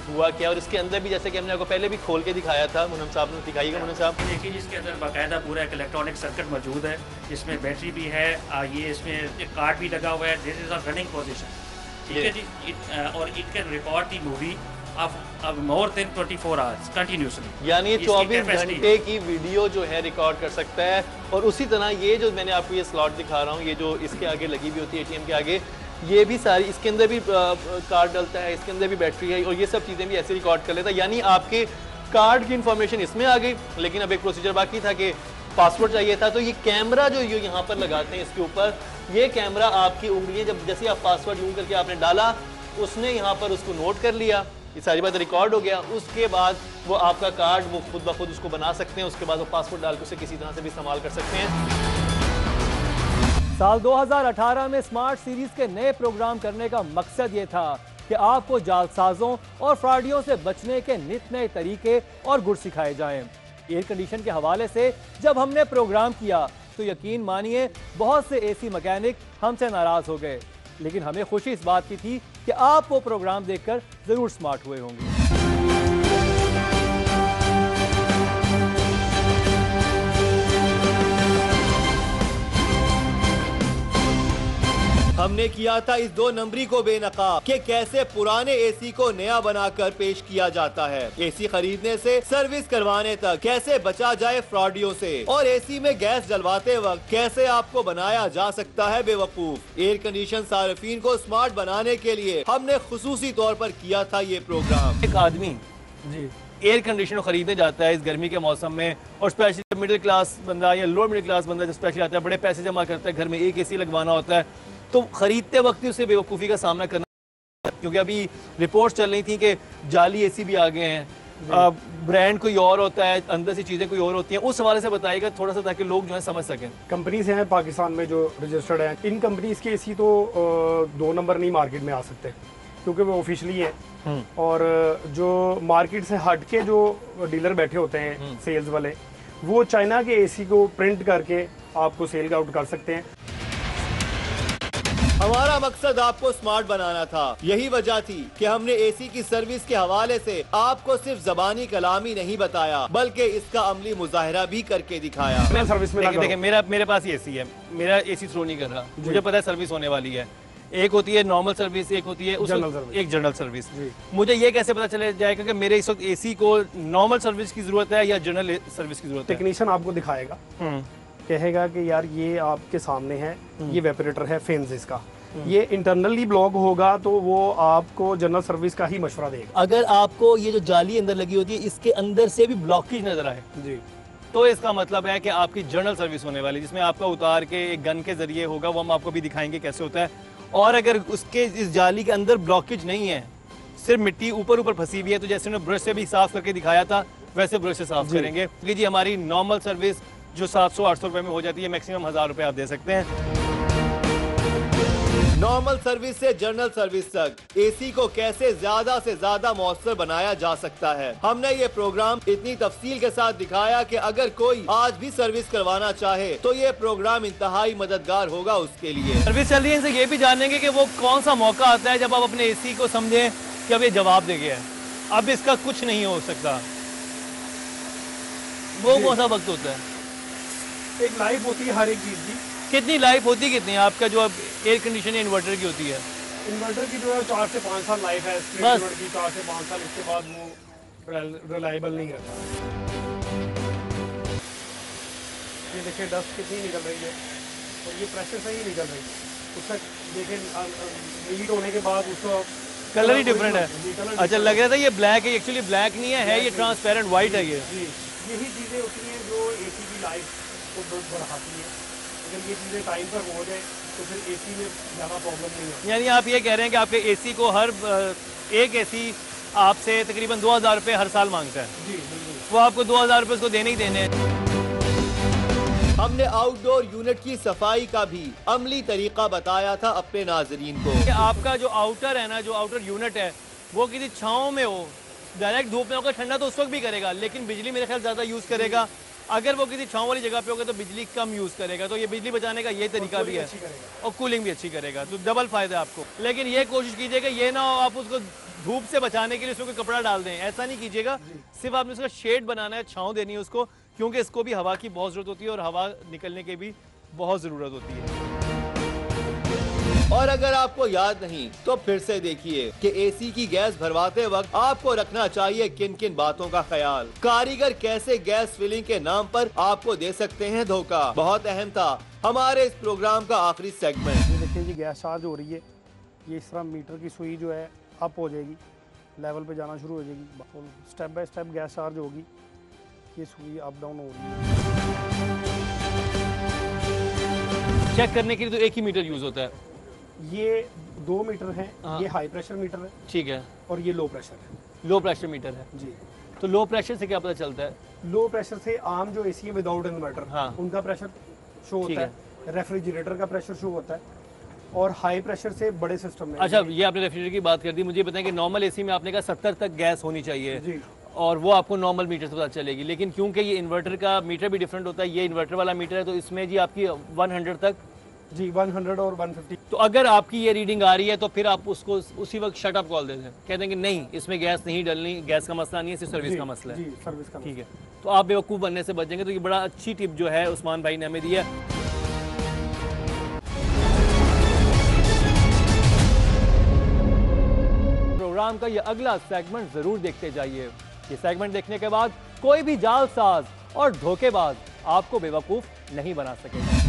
हुआ क्या। और इसके अंदर भी जैसे कि हमने आपको पहले भी खोल के दिखाया था, मुनम साहब ने दिखाइएगा। मुनम साहब देखिए, इसके अंदर बाकायदा पूरा एक इलेक्ट्रॉनिक सर्किट मौजूद है, जिसमें बैटरी भी है, ये इसमें एक कार्ड भी लगा हुआ है। This is a running position, ठीक है जी। और it can record the movie of more than 24 hours continuously, यानी 24 घंटे की वीडियो जो है रिकॉर्ड कर सकता है। और उसी तरह ये जो मैंने आपको ये स्लॉट दिखा रहा हूँ, ये जो इसके आगे लगी हुई होती है एटीएम के आगे, ये भी सारी इसके अंदर भी कार्ड डलता है, इसके अंदर भी बैटरी है, और ये सब चीज़ें भी ऐसे रिकॉर्ड कर लेता है। यानी आपके कार्ड की इंफॉर्मेशन इसमें आ गई, लेकिन अब एक प्रोसीजर बाकी था कि पासवर्ड चाहिए था। तो ये कैमरा जो ये यहाँ पर लगाते हैं इसके ऊपर, ये कैमरा आपकी उंगलियाँ जब जैसे आप पासवर्ड यूँ करके आपने डाला, उसने यहाँ पर उसको नोट कर लिया, ये सारी बात रिकॉर्ड हो गया। उसके बाद वो आपका कार्ड वो खुद ब खुद उसको बना सकते हैं, उसके बाद वो पासवर्ड डाल के उसे किसी तरह से भी इस्तेमाल कर सकते हैं। साल 2018 में स्मार्ट सीरीज के नए प्रोग्राम करने का मकसद ये था कि आपको जालसाजों और फ्रॉडियों से बचने के नित नए तरीके और गुर सिखाए जाएं। एयर कंडीशन के हवाले से जब हमने प्रोग्राम किया तो यकीन मानिए बहुत से एसी मैकेनिक हमसे नाराज हो गए, लेकिन हमें खुशी इस बात की थी कि आप वो प्रोग्राम देखकर जरूर स्मार्ट हुए होंगे। हमने किया था इस 2 नंबरी को बेनकाब कि कैसे पुराने एसी को नया बनाकर पेश किया जाता है, एसी खरीदने से सर्विस करवाने तक कैसे बचा जाए फ्रॉडियों से, और एसी में गैस जलवाते वक्त कैसे आपको बनाया जा सकता है बेवकूफ। एयर कंडीशन सार्फिन को स्मार्ट बनाने के लिए हमने खुसूसी तौर पर किया था ये प्रोग्राम। एक आदमी जी एयर कंडीशनर खरीदने जाता है इस गर्मी के मौसम में, और स्पेशली मिडिल क्लास बंदा या लोअर मिडिल क्लास बंदा जो स्पेशली आता है, बड़े पैसे जमा करता है, घर में एक एसी लगवाना होता है, तो खरीदते वक्त ही उसे बेवकूफ़ी का सामना करना, क्योंकि अभी रिपोर्ट्स चल रही थी कि जाली एसी भी आ गए हैं, ब्रांड कोई और होता है, अंदर से चीज़ें कोई और होती हैं। उस हवाले से बताइएगा थोड़ा सा ताकि लोग जो है समझ सकें। कंपनीज हैं पाकिस्तान में जो रजिस्टर्ड हैं, इन कंपनीज के एसी तो 2 नंबर नहीं मार्केट में आ सकते क्योंकि वो ऑफिशियली है, और जो मार्केट से हट के जो डीलर बैठे होते हैं सेल्स वाले, वो चाइना के एसी को प्रिंट करके आपको सेल आउट कर सकते हैं। हमारा मकसद आपको स्मार्ट बनाना था, यही वजह थी कि हमने एसी की सर्विस के हवाले से आपको सिर्फ ज़बानी कलामी नहीं बताया, बल्कि इसका अमली मुजाहिरा भी करके दिखाया। मैं सर्विस में देखिए मेरे पास एसी है, मेरा एसी थ्रो नहीं कर रहा, मुझे पता है सर्विस होने वाली है। एक होती है नॉर्मल सर्विस, एक होती है एक जनरल सर्विस। मुझे ये कैसे पता चले जाएगा कि मेरे इस वक्त एसी को नॉर्मल सर्विस की जरूरत है या जनरल सर्विस की जरूरत है? टेक्नीशियन आपको दिखाएगा, कहेगा कि यार ये आपके सामने है, ये वेपरेटर है फेंजिस का, ये इंटरनली ब्लॉक होगा तो वो आपको जनरल सर्विस का ही मशवरा देगा। अगर आपको ये जो जाली अंदर लगी होती है इसके अंदर से भी ब्लॉकेज नजर आए जी, तो इसका मतलब है कि आपकी जनरल सर्विस होने वाली, जिसमें आपका उतार के एक गन के जरिए होगा, वो हम आपको भी दिखाएंगे कैसे होता है। और अगर उसके इस जाली के अंदर ब्लॉकेज नहीं है, सिर्फ मिट्टी ऊपर फंसी हुई है, तो जैसे उन्होंने ब्रश से भी साफ करके दिखाया था वैसे ब्रश से साफ करेंगे। जी हमारी नॉर्मल सर्विस जो 700-800 रुपए में हो जाती है, मैक्सिमम 1000 रुपए आप दे सकते हैं। नॉर्मल सर्विस से जनरल सर्विस तक एसी को कैसे ज्यादा से ज्यादा मौसर बनाया जा सकता है, हमने ये प्रोग्राम इतनी तफसील के साथ दिखाया कि अगर कोई आज भी सर्विस करवाना चाहे तो ये प्रोग्राम इंतहाई मददगार होगा उसके लिए। सर्विस चल रही है, इनसे ये भी जानेंगे कि वो कौन सा मौका आता है जब आप अपने एसी को समझें कि अब ये जवाब दे गया है, अब इसका कुछ नहीं हो सकता, वो कौन सा वक्त होता है? एक लाइफ होती है हर एक चीज की। कितनी लाइफ होती है, कितनी आपका जो अब एयर कंडीशन इन्वर्टर की होती है? इन्वर्टर की जो है 4 से 5 साल लाइफ है, बस की 4 से 5 साल, इसके बाद वो रिलायबल नहीं रहता। ये देखिए डस्ट कितनी निकल रही है, और ये प्रेशर से ही निकल रही है, उसका देखें हीट होने के बाद उसका कलर ही डिफरेंट है। अच्छा लग रहा था ये ब्लैक है, एक्चुअली ब्लैक नहीं है, ये ट्रांसपेरेंट वाइट है। ये यही चीज़ें होती हैं जो एसी की लाइफ को बढ़ाती है। अगर ये चीज़ें टाइम पर हो जाए तो फिर एसी में ज़्यादा प्रॉब्लम नहीं है। यानी आप ये कह रहे हैं कि आपके एसी को हर एक एसी आपसे तकरीबन 2000 रुपये हर साल मांगता है? जी बिल्कुल। वो आपको 2000 रुपये उसको देने ही देने हैं। हमने आउटडोर यूनिट की सफाई का भी अमली तरीका बताया था अपने नाजरीन को। कि आपका जो आउटर है ना, जो आउटर यूनिट है, वो किसी छाँव में हो, डायरेक्ट धूप में होगा ठंडा तो उस वक्त भी करेगा, लेकिन बिजली मेरे ख्याल ज़्यादा यूज़ करेगा। अगर वो किसी छाँव वाली जगह पे होगा तो बिजली कम यूज़ करेगा। तो ये बिजली बचाने का ये तरीका भी है और कूलिंग भी अच्छी करेगा, तो डबल फायदा आपको। लेकिन ये कोशिश कीजिएगा ये ना हो आप उसको धूप से बचाने के लिए उसमें कोई कपड़ा डाल दें, ऐसा नहीं कीजिएगा। सिर्फ आपने उसका शेड बनाना है, छाँव देनी है उसको, क्योंकि इसको भी हवा की बहुत ज़रूरत होती है और हवा निकलने की भी बहुत ज़रूरत होती है। और अगर आपको याद नहीं तो फिर से देखिए कि एसी की गैस भरवाते वक्त आपको रखना चाहिए किन किन बातों का ख्याल। कारीगर कैसे गैस फिलिंग के नाम पर आपको दे सकते हैं धोखा, बहुत अहम था हमारे इस प्रोग्राम का आखिरी सेगमेंट। ये देखिए जी गैस चार्ज हो रही है, ये इस तरह मीटर की सुई जो है अप हो जाएगी, लेवल पे जाना शुरू हो जाएगी, step by step gas charge होगी, ये सुई अप डाउन हो रही है। चेक करने के लिए तो एक ही मीटर यूज़ होता है। ये 2 मीटर है, ये हाई प्रेशर मीटर है, ठीक है, और ये लो प्रेशर है। लो प्रेशर मीटर है जी। तो लो प्रेशर से क्या पता चलता है? लो प्रेशर से आम जो एसी है विदाउट इन्वर्टर, हाँ, उनका प्रेशर शो होता है, रेफ्रिजरेटर का प्रेशर शो होता है, और हाई प्रेशर से बड़े सिस्टम में। अच्छा, ये आपने रेफ्रिजरेटर की बात कर दी, मुझे बताएं कि नॉर्मल एसी में आपने कहा 70 तक गैस होनी चाहिए जी, और वो आपको नॉर्मल मीटर से पता चलेगी, लेकिन क्योंकि ये इन्वर्टर का मीटर भी डिफरेंट होता है, ये इन्वर्टर वाला मीटर है, तो इसमें जी आपकी 100 तक जी 100 और 150। तो अगर आपकी ये रीडिंग आ रही है तो फिर आप उसको उसी वक्त शट अप कॉल देते हैं, कहते हैं कि नहीं इसमें गैस नहीं डलनी, गैस का मसला नहीं है, सिर्फ सर्विस का मसला है। जी, सर्विस का। ठीक है, तो आप बेवकूफ़ बनने से बचेंगे। तो ये बड़ा अच्छी टिप जो है उस्मान भाई ने हमें दी है। प्रोग्राम का ये अगला सेगमेंट जरूर देखते जाइए। ये सेगमेंट देखने के बाद कोई भी जालसाज और धोखेबाज आपको बेवकूफ नहीं बना सकेगा।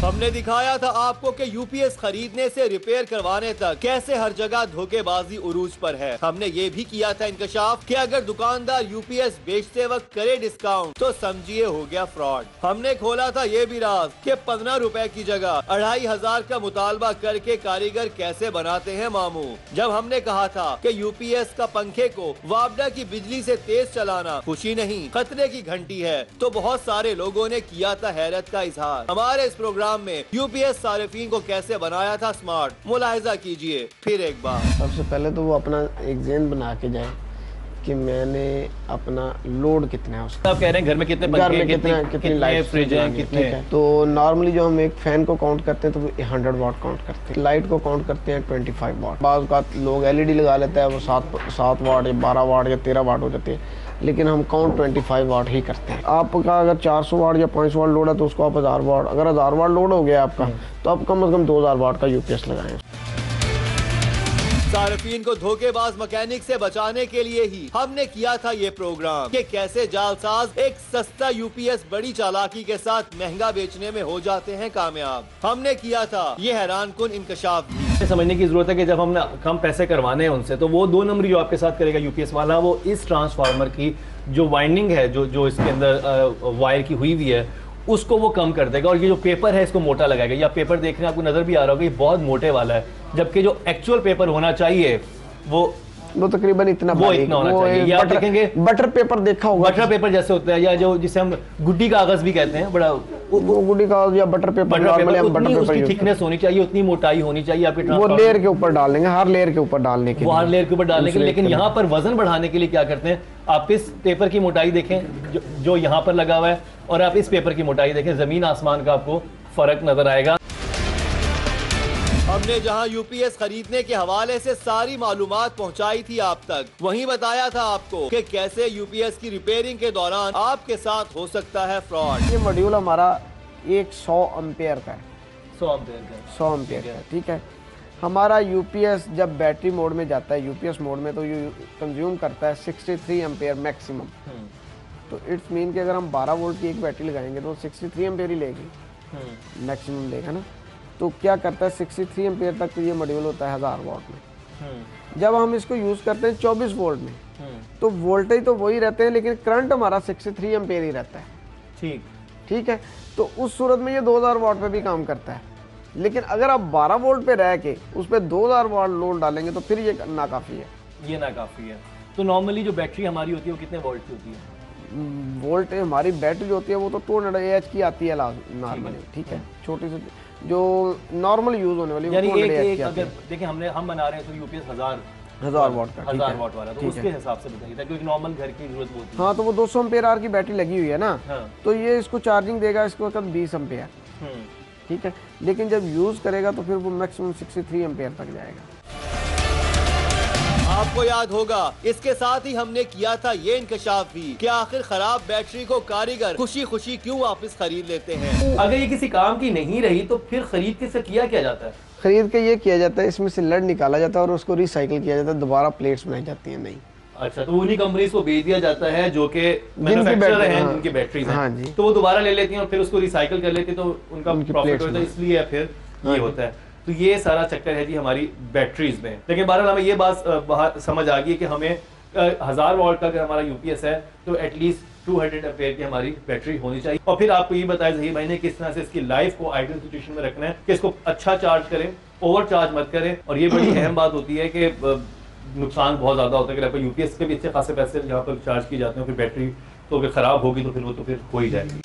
हमने दिखाया था आपको कि यूपीएस खरीदने से रिपेयर करवाने तक कैसे हर जगह धोखेबाजी उरूज पर है। हमने ये भी किया था इंकशाफ कि अगर दुकानदार यूपीएस बेचते वक्त करे डिस्काउंट तो समझिए हो गया फ्रॉड। हमने खोला था ये भी राज कि 15 रुपए की जगह 2500 का मुतालबा करके कारीगर कैसे बनाते हैं मामू। जब हमने कहा था कि यूपीएस का पंखे को वापडा की बिजली से तेज चलाना खुशी नहीं खतरे की घंटी है, तो बहुत सारे लोगों ने किया था हैरत का इजहार। हमारे इस प्रोग्राम में यूपीएस सारिफीन को कैसे बनाया था स्मार्ट, मुलाहिजा कीजिए फिर एक बार। सबसे पहले तो वो अपना एक जेन बना के जाए कि मैंने अपना लोड कितना है उसका। आप कह रहे हैं घर में कितने पंखे, कितनी लाइट फ्रिज है, कितने है। तो नॉर्मली जो हम एक फैन को काउंट करते हैं तो वो 100 वाट काउंट करते हैं, लाइट को काउंट करते हैं 25 वाट। बाज़ औक़ात लोग एलईडी लगा लेते हैं, वो 7 वाट या 12 वाट या 13 वाट हो जाते हैं, लेकिन हम काउंट 25 वाट ही करते हैं। आपका अगर 400 वाट या 500 वाट लोड है तो उसको आप 1000 वाट, अगर 1000 वाट लोड हो गया आपका तो आप कम से कम 2000 वाट का यूपीएस लगाएं। सार्फिन को धोखेबाज मैकेनिक से बचाने के लिए ही हमने किया था ये प्रोग्राम कि कैसे जालसाज एक सस्ता यूपीएस बड़ी चालाकी के साथ महंगा बेचने में हो जाते हैं कामयाब। हमने किया था ये हैरानकुन इंकशाफ भी। समझने की जरूरत है कि जब हमने कम पैसे करवाने हैं उनसे, तो वो 2 नंबरी जो आपके साथ करेगा यूपीएस वाला, वो इस ट्रांसफार्मर की जो वाइंडिंग है, जो इसके अंदर वायर की हुई हुई है, उसको वो कम कर देगा और ये जो पेपर है इसको मोटा लगाएगा। या पेपर देखने आपको नजर भी आ रहा होगा, ये बहुत मोटे वाला है, जबकि जो एक्चुअल पेपर होना चाहिए वो तकरीबन इतना होना चाहिए। या आप देखेंगे बटर पेपर देखा होगा, बटर पेपर जैसे होता है, या जो जिसे हम गुड्डी कागज भी कहते हैं, बड़ा गुड्डी कागज या बटर पेपर, उतनी उसकी थिकनेस होनी चाहिए, उतनी मोटाई होनी चाहिए आपके वो लेयर के ऊपर डाल देंगे, हर लेयर के ऊपर डालने के लिए, हर लेयर के ऊपर डालने के लिए। लेकिन यहाँ पर वजन बढ़ाने के लिए क्या करते हैं, आप इस पेपर की मोटाई देखें जो यहाँ पर लगा हुआ है, और आप इस पेपर की मोटाई देखें, जमीन आसमान का आपको फर्क नजर आएगा। हमने जहां यूपीएस खरीदने के हवाले से सारी मालूमात पहुंचाई थी आप तक, वहीं बताया था आपको कि कैसे यूपीएस की रिपेयरिंग के दौरान आपके साथ हो सकता है फ्रॉड। ये मॉड्यूल हमारा 100 एम्पेयर का है, 100 एम्पेयर का, ठीक है। हमारा यूपीएस जब बैटरी मोड में जाता है, यूपीएस मोड में, तो ये कंज्यूम करता है 63 एम्पेयर मैक्सिमम। तो इट्स मीन कि अगर हम 12 वोल्ट की एक बैटरी लगाएंगे तो 63 एम्पेयर ही लेगी, मैक्सिमम लेगा ना। तो क्या करता है 63 एम्पेयर तक तो ये मॉड्यूल होता है 1000 वाट में। जब हम इसको यूज़ करते हैं 24 वोल्ट में, तो वोल्टेज तो वही रहते हैं लेकिन करंट हमारा 63 एम्पेयर ही रहता है। ठीक है। तो उस सूरत में ये 2000 वाट पे भी काम करता है। लेकिन अगर आप 12 वोल्ट पे रह के उस पर 2000 वाट लोड डालेंगे तो फिर ये नाकाफ़ी है। ये नाकाफ़ी है। तो नॉर्मली जो बैटरी हमारी होती है वो कितने वोल्ट की होती है? वोल्ट हमारी बैटरी जो होती है वो तो 200 AH की आती है नॉर्मली, ठीक है। छोटी सी जो नॉर्मल यूज होने वाली यानी एक अगर देखिए हम बना रहे हैं तो यूपीएस 1000 वाट का, 1000 वाट वाला, तो उसके हिसाब से बताइए ताकि एक नॉर्मल घर की जरूरत होती है। हाँ, तो वो 200 एम्पेयर आवर की बैटरी लगी हुई है ना, तो ये इसको चार्जिंग देगा इसको वक्त 20 एम्पेयर, ठीक है। लेकिन जब यूज करेगा तो फिर वो मैक्सिमम 63 एम्पेयर तक जाएगा। आपको याद होगा इसके साथ ही हमने किया था ये इंकशाफ भी कि आखिर खराब बैटरी को कारीगर खुशी खुशी क्यों वापस खरीद लेते हैं। अगर ये किसी काम की नहीं रही तो फिर खरीद के से किया क्या जाता है? खरीद के ये किया जाता है, इसमें से लड़ निकाला जाता है और उसको रिसाइकिल किया जाता है, दोबारा प्लेट्स बनाई जाती हैं नई। अच्छा, तो उन्हीं कंपनीज को बेच दिया जाता है जो कि मैन्युफैक्चरर हैं, जिनकी बैटरीज हैं, हाँ जी, तो वो दोबारा ले लेती हैं और फिर उसको रिसाइकिल कर लेती हैं, तो उनका प्रॉफिट होता है, इसलिए फिर ये होता है। तो ये सारा चक्कर है जी हमारी बैटरीज में। लेकिन बहरहाल हमें ये बात बाहर समझ आ गई कि हमें 1000 वॉट का अगर हमारा यूपीएस है तो एटलीस्ट 200 एम्पेयर की हमारी बैटरी होनी चाहिए। और फिर आपको ये बताया ज़हीर भाई ने किस तरह से इसकी लाइफ को आइडियल सिचुएशन में रखना है कि इसको अच्छा चार्ज करें, ओवर चार्ज मत करें। और ये बड़ी अहम बात होती है कि नुकसान बहुत ज़्यादा होता है कि आपको यूपीएस के भी अच्छे खासे पैसे जहाँ पर चार्ज किए जाते हैं, फिर बैटरी तो अगर ख़राब होगी तो फिर वो तो फिर हो ही जाएगी।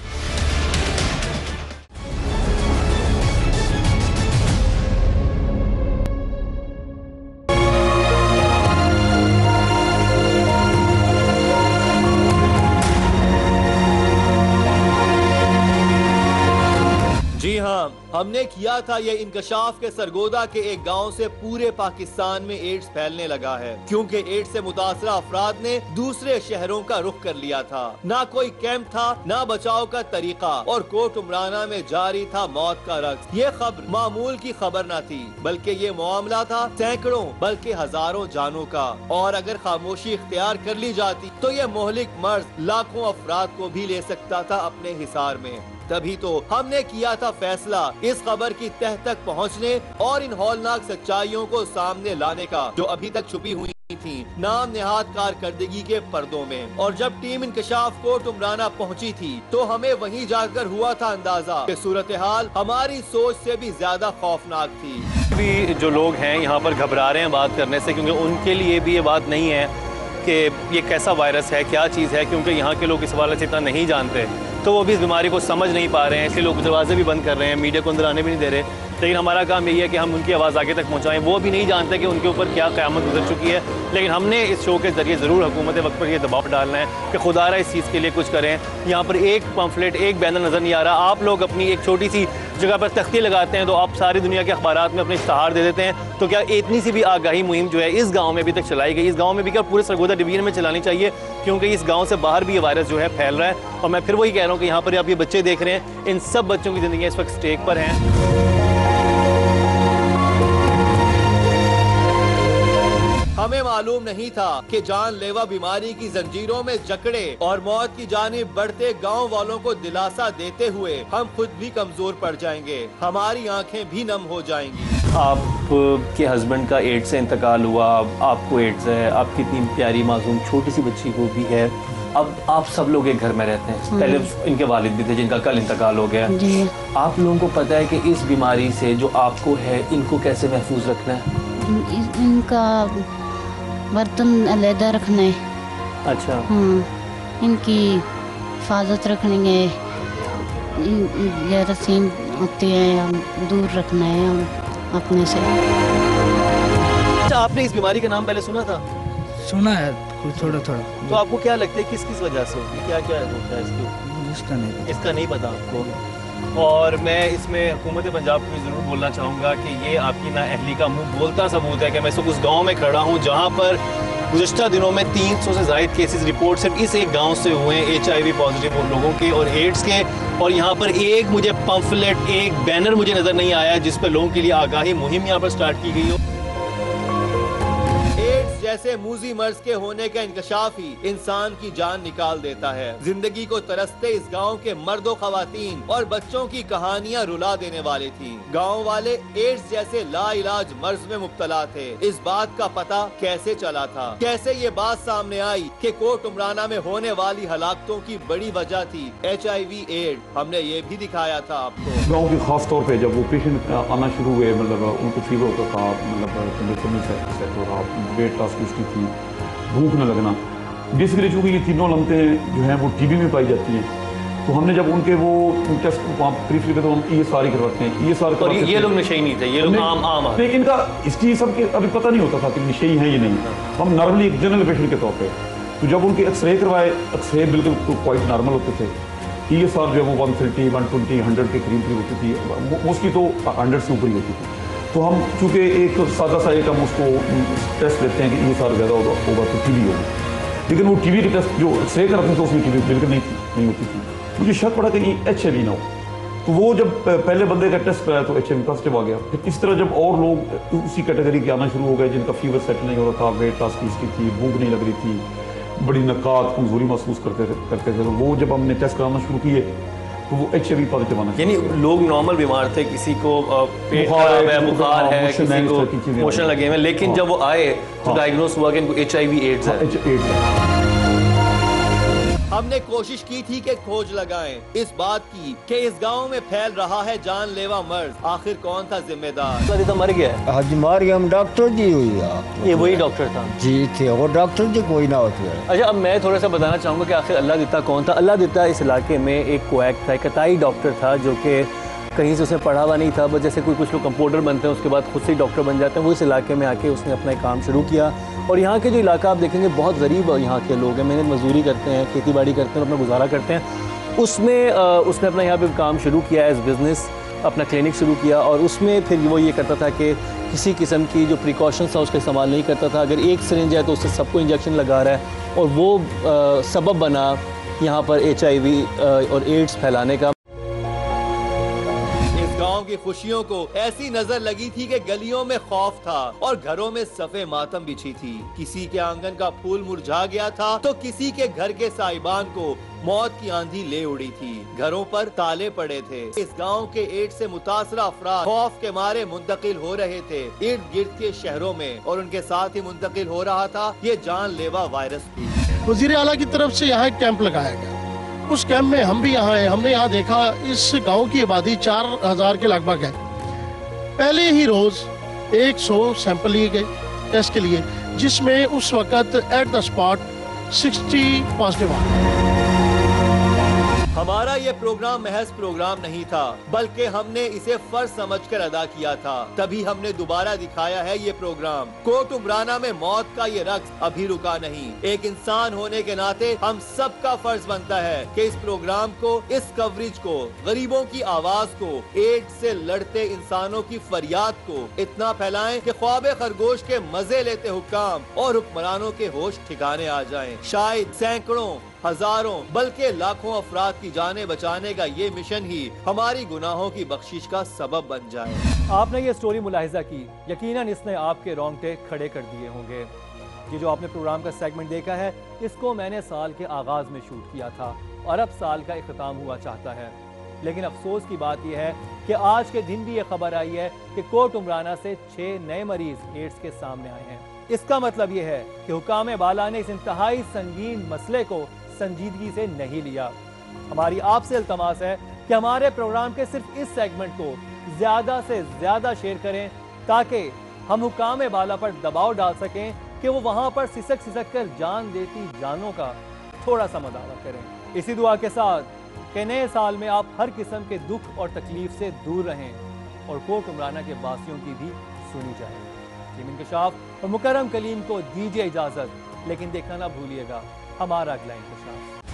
जी हाँ, हमने किया था ये इंकशाफ के सरगोदा के एक गांव से पूरे पाकिस्तान में एड्स फैलने लगा है, क्योंकि एड्स से मुतासरा अफराद ने दूसरे शहरों का रुख कर लिया था। ना कोई कैंप था, ना बचाव का तरीका, और कोट उमराना में जारी था मौत का रक्स। ये खबर मामूल की खबर न थी, बल्कि ये मामला था सैकड़ों बल्कि हजारों जानों का। और अगर खामोशी इख्तियार कर ली जाती तो ये मोहलिक मर्ज लाखों अफराद को भी ले सकता था अपने हिसार में। तभी तो हमने किया था फैसला इस खबर की तह तक पहुंचने और इन हौलनाक सच्चाइयों को सामने लाने का जो अभी तक छुपी हुई थी नाम नेहाद कारकर्दगी के पर्दों में। और जब टीम इंकशाफ कोट उमराना पहुंची थी तो हमें वहीं जाकर हुआ था अंदाजा कि सूरत हाल हमारी सोच से भी ज्यादा खौफनाक थी। भी जो लोग हैं यहाँ पर घबरा रहे हैं बात करने से, क्योंकि उनके लिए भी ये बात नहीं है कि ये कैसा वायरस है, क्या चीज़ है, क्योंकि यहाँ के लोग इस हवाले से इतना नहीं जानते, तो वो भी इस बीमारी को समझ नहीं पा रहे हैं, इसलिए लोग दरवाजे भी बंद कर रहे हैं, मीडिया को अंदर आने भी नहीं दे रहे। लेकिन हमारा काम यही है कि हम उनकी आवाज़ आगे तक पहुँचाएं। वो भी नहीं जानते कि उनके ऊपर क्या क़यामत गुजर चुकी है, लेकिन हमने इस शो के ज़रिए ज़रूर हुकूमत वक्त पर यह दबाव डालना है कि खुदारा इस चीज़ के लिए कुछ करें। यहाँ पर एक पम्फलेट, एक बैनर नज़र नहीं आ रहा। आप लोग अपनी एक छोटी सी जगह पर तख्ती लगाते हैं तो आप सारी दुनिया के अखबारात में अपने इश्तहार दे देते हैं, तो क्या इतनी सी भी आगाही मुहिम जो है इस गाँव में अभी तक चलाई गई? इस गाँव में भी क्या पूरे सरगोदा डिवीजन में चलानी चाहिए, क्योंकि इस गाँव से बाहर भी ये वायरस जो है फैल रहा है। और मैं फिर वही कह रहा हूँ कि यहाँ पर आप ये बच्चे देख रहे हैं, इन सब बच्चों की ज़िंदगी इस वक्त स्टेक पर हैं। हमें मालूम नहीं था कि जानलेवा बीमारी की जंजीरों में जकड़े और मौत की जानिब बढ़ते गांव वालों को दिलासा देते हुए हम खुद भी कमजोर पड़ जाएंगे, हमारी आंखें भी नम हो जाएंगी। आपके हस्बैंड का एड्स से इंतकाल हुआ, आपको एड्स है, आपकी इतनी प्यारी मासूम छोटी सी बच्ची को भी है, अब आप सब लोग एक घर में रहते हैं। पहले इनके वालिद भी थे जिनका कल इंतकाल हो गया। आप लोगों को पता है कि इस बीमारी से जो आपको है इनको कैसे महफूज रखना है? इनका बर्तन अलहदा रखना है। अच्छा। हाँ, इनकी हिफाजत रखनी है, जरासीम होती है दूर रखना है अपने से। अच्छा, आपने इस बीमारी का नाम पहले सुना था? सुना है कुछ थोड़ा थोड़ा। तो आपको क्या लगता है किस किस वजह से होगी, क्या क्या होता है इसको? इसका नहीं पता आपको। और मैं इसमें हुकूमत पंजाब को भी ज़रूर बोलना चाहूँगा कि ये आपकी नाअहली का मुंह बोलता सबूत है कि मैं उस गांव में खड़ा हूँ जहाँ पर गुज़श्ता दिनों में 300 से ज़ायद केसेस रिपोर्ट सिर्फ इस एक गांव से हुए हैं, HIV पॉजिटिव लोगों के और एड्स के। और यहाँ पर एक मुझे पम्फलेट, एक बैनर मुझे नज़र नहीं आया जिस पर लोगों के लिए आगाही मुहिम यहाँ पर स्टार्ट की गई हो। जैसे मूजी मर्ज के होने का इंकशाफ ही इंसान की जान निकाल देता है। जिंदगी को तरसते इस गांव के मर्दों, खवातीन और बच्चों की कहानियां रुला देने वाली थी। गांव वाले एड्स जैसे लाइलाज मर्ज में मुब्तला थे। इस बात का पता कैसे चला था? कैसे ये बात सामने आई कि कोट उमराना में होने वाली हलाकतों की बड़ी वजह थी HIV एड्स? हमने ये भी दिखाया था आपको। गाँव के खास तौर पे जब वो पेशेंट आना शुरू हुए, मतलब उनको फीवर होता था, मतलब टेम्परेचर नहीं सेट हो रहा, वेट लॉस की उसकी थी, भूख न लगना, बेसिकली चूँकि ये तीनों लमतें जो हैं वो TB में पाई जाती हैं, तो हमने जब उनके वो टेस्ट वहाँ प्रीफिल के तो हम ESR करवाते हैं। ESR और ये लोग नशे नहीं थे, ये लोग आम लेकिन इनका इसकी सबके अभी पता नहीं होता था कि नशे हैं ये नहीं। हम नॉर्मली एक जनरल पेशेंट के तौर पे तो जब उनके एक्सरे करवाए, एक्सरे बिल्कुल क्वाइट नॉर्मल होते थे। ESR जो है वो 130, 120, 100 के करीब होती थी, मोस्टली तो 100 से ऊपर ही होती थी। तो हम चूँकि एक सादा सा एक हम उसको टेस्ट लेते हैं कि ESR ज़्यादा होगा तो TB होगी, लेकिन वो TB के टेस्ट जो एक्सरे करते थे तो उसमें TB बिल्कुल नहीं होती थी। मुझे शक पड़ा कि ये HIV ना हो, तो वो जब पहले बंदे का टेस्ट कराया तो HIV पॉजिटिव आ गया। फिर इस तरह जब और लोग उसी कैटेगरी के आना शुरू हो गए जिनका फीवर सेट नहीं हो रहा था, वेट लॉस की इसकी थी, भूख नहीं लग रही थी, बड़ी नकात कमजोरी महसूस करते थे, तो वो जब हमने टेस्ट कराना शुरू किए तो वो HIV पॉजिटिव आना, यानी लोग नॉर्मल बीमार थे, किसी को पेट खराब है, बुखार है, किसी को मोशन लगे हुए, लेकिन जब वो आए तो डायग्नोस हुआ कि इनको HIV एड्स है। हमने कोशिश की थी कि खोज लगाएं इस बात की कि इस गांव में फैल रहा है जानलेवा मर्ज। आखिर कौन था जिम्मेदार? तो मर गया है। आज मार गया, हम डॉक्टर जी हुई आप। ये वही डॉक्टर था जी थे, और डॉक्टर जी कोई ना होते। अच्छा, अब मैं थोड़ा सा बताना चाहूँगा कि आखिर अल्लाह दिता कौन था। अल्लाह दिता इस इलाके में एक कोएक था, एक कताई डॉक्टर था जो कि कहीं से उसने पढ़ा हुआ नहीं था, बस जैसे कुछ लोग कंप्यूटर बनते हैं उसके बाद खुद से ही डॉक्टर बन जाते हैं, वो इस इलाके में आके उसने अपना काम शुरू किया। और यहाँ के जो इलाका आप देखेंगे बहुत गरीब यहाँ के लोग हैं, मेहनत मजदूरी करते हैं, खेती बाड़ी करते हैं, अपना गुजारा करते हैं। उसमें उसने अपना यहाँ पे काम शुरू किया एज बिज़नेस, अपना क्लिनिक शुरू किया, और उसमें फिर वो ये करता था कि किसी किस्म की जो प्रिकॉशंस था उसका इस्तेमाल नहीं करता था। अगर एक सिरिंज है तो उससे सबको इंजेक्शन लगा रहा है, और वो सबब बना यहाँ पर HIV और एड्स फैलाने का। की खुशियों को ऐसी नजर लगी थी कि गलियों में खौफ था और घरों में सफे मातम बिछी थी। किसी के आंगन का फूल मुरझा गया था तो किसी के घर के साहिबान को मौत की आंधी ले उड़ी थी। घरों पर ताले पड़े थे। इस गांव के एड्स से मुतासरा अफराद खौफ के मारे मुंतकिल हो रहे थे इर्द गिर्द के शहरों में, और उनके साथ ही मुंतकिल हो रहा था ये जानलेवा वायरस भी। वजीर आला की तरफ से यहाँ एक कैंप लगाया गया, उस कैंप में हम भी यहाँ आए। हमने यहाँ देखा इस गांव की आबादी 4000 के लगभग है। पहले ही रोज 100 सैंपल लिए गए टेस्ट के लिए, जिसमें उस वक्त एट द स्पॉट 60 पॉजिटिव आ। हमारा ये प्रोग्राम महज प्रोग्राम नहीं था, बल्कि हमने इसे फर्ज समझकर अदा किया था। तभी हमने दोबारा दिखाया है ये प्रोग्राम। कोट उमराना में मौत का ये रक्स अभी रुका नहीं। एक इंसान होने के नाते हम सबका फर्ज बनता है कि इस प्रोग्राम को, इस कवरेज को, गरीबों की आवाज को, एड्स से लड़ते इंसानों की फरियाद को इतना फैलाएं कि ख्वाबे खरगोश के मजे लेते हुक्काम और हुक्मरानों के होश ठिकाने आ जाएं। शायद सैकड़ों, हजारों, बल्कि लाखों अफराद की जानें बचाने का ये मिशन ही हमारी गुनाहों की बख्शिश का सबब बन जाए। आपने ये स्टोरी मुलाहिजा की, यकीनन इसने आपके रोंगटे खड़े कर दिए होंगे। ये जो आपने प्रोग्राम का सेगमेंट देखा है, इसको मैंने साल के आगाज में शूट किया था और अब साल का इख्तिताम हुआ चाहता है। लेकिन अफसोस की बात यह है कि आज के दिन भी ये खबर आई है कि कोट उमराना से 6 नए मरीज एड्स के सामने आए हैं। इसका मतलब ये है कि हुकाम बाला ने इस इंतहाई संगीन मसले को संजीदगी से नहीं लिया। हमारी आपसे इल्तमास है कि हमारे प्रोग्राम के सिर्फ इस सेगमेंट को ज्यादा से ज्यादा शेयर करें, ताकि हम हुकाम बाला पर दबाव डाल सकें कि वो वहां पर सिसक सिसक कर जान देती जानों का थोड़ा सा मदावा करें। इसी दुआ के साथ कि नए साल में आप हर किस्म के दुख और तकलीफ से दूर रहें और कोट उमराना के वासियों की भी सुनी जाए। टीम इंकशाफ और मुकर्रम कलीम को दीजिए इजाजत, लेकिन देखना ना भूलिएगा हमारा अगला इंकशाफ।